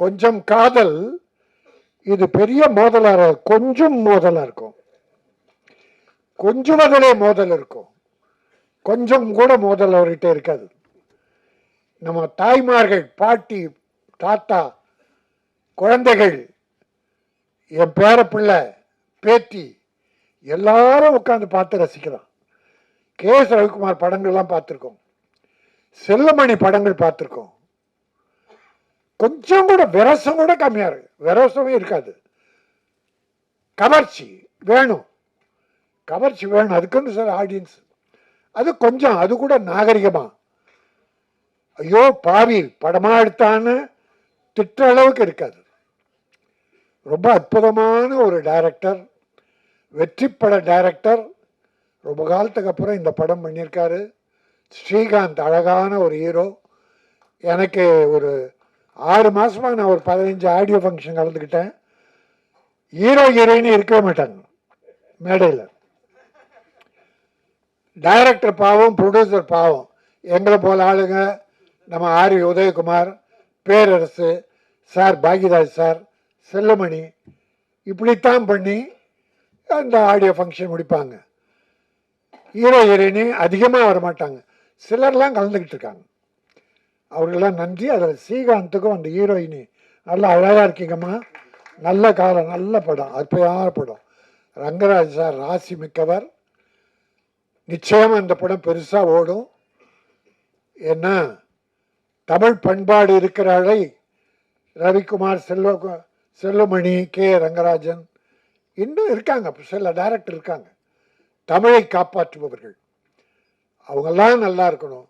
கொஞ்சம் காதல் இது பெரிய மோதலா கொஞ்சம் மோதலா இருக்கும், கொஞ்சுவதிலே மோதல் இருக்கும், கொஞ்சம் கூட மோதல் அவர்கிட்ட இருக்காது. நம்ம தாய்மார்கள், பாட்டி, தாத்தா, குழந்தைகள், என் பேர பிள்ளை, பேத்தி எல்லாரும் உட்காந்து பார்த்து ரசிக்கலாம். கே எஸ் ரவிக்குமார் படங்கள்லாம் பார்த்துருக்கோம், செல்லமணி படங்கள் பார்த்துருக்கோம். கொஞ்சம் கூட விரசம் கூட கம்மியா இருக்கு, விரசமே இருக்காது. கவர்ச்சி வேணும், கவர்ச்சி வேணும், அதுக்குன்னு சார் ஆடியன்ஸ். அது கொஞ்சம், அது கூட நாகரிகமா, ஐயோ பாவி படமா எடுத்தான்னு திட்ட அளவுக்கு இருக்காது. ரொம்ப அற்புதமான ஒரு டைரக்டர், வெற்றி பட டைரக்டர். ரொம்ப காலத்துக்கு அப்புறம் இந்த படம் பண்ணியிருக்காரு. ஸ்ரீகாந்த் அழகான ஒரு ஹீரோ. எனக்கு ஒரு 6 மாசமா நான் ஒரு 15 ஆடியோ ஃபங்க்ஷன் கலந்துக்கிட்டேன். ஹீரோ ஹீரோயின் இருக்கவே மாட்டாங்க மேடையில். டைரக்டர் பாவம், ப்ரொடியூசர் பாவம். எங்களை போல ஆளுங்க, நம்ம ஆர் உதயகுமார், பேரரசு சார், பாக்யராஜ் சார், செல்லமணி, இப்படித்தான் பண்ணி அந்த ஆடியோ ஃபங்க்ஷன் முடிப்பாங்க. ஹீரோ ஹீரோயினி அதிகமாக வரமாட்டாங்க, சிலர்லாம் கலந்துக்கிட்டு இருக்காங்க. அவர்களெல்லாம் நன்றி. அதில் ஸ்ரீகாந்துக்கும் அந்த ஹீரோயினி நல்லா அழகாக இருக்கீங்கம்மா, நல்ல காலம், நல்ல படம், அற்புதமான படம். ரங்கராஜ் சார் ராசி மிக்கவர். நிச்சயமாக இந்த படம் பெருசாக ஓடும். ஏன்னா தமிழ் பண்பாடு இருக்கிற அழை ரவிக்குமார், செல்வமணி, கே ரங்கராஜன் இன்னும் இருக்காங்க, சில டைரக்டர் இருக்காங்க தமிழை காப்பாற்றுபவர்கள். அவங்கெல்லாம் நல்லா இருக்கணும்.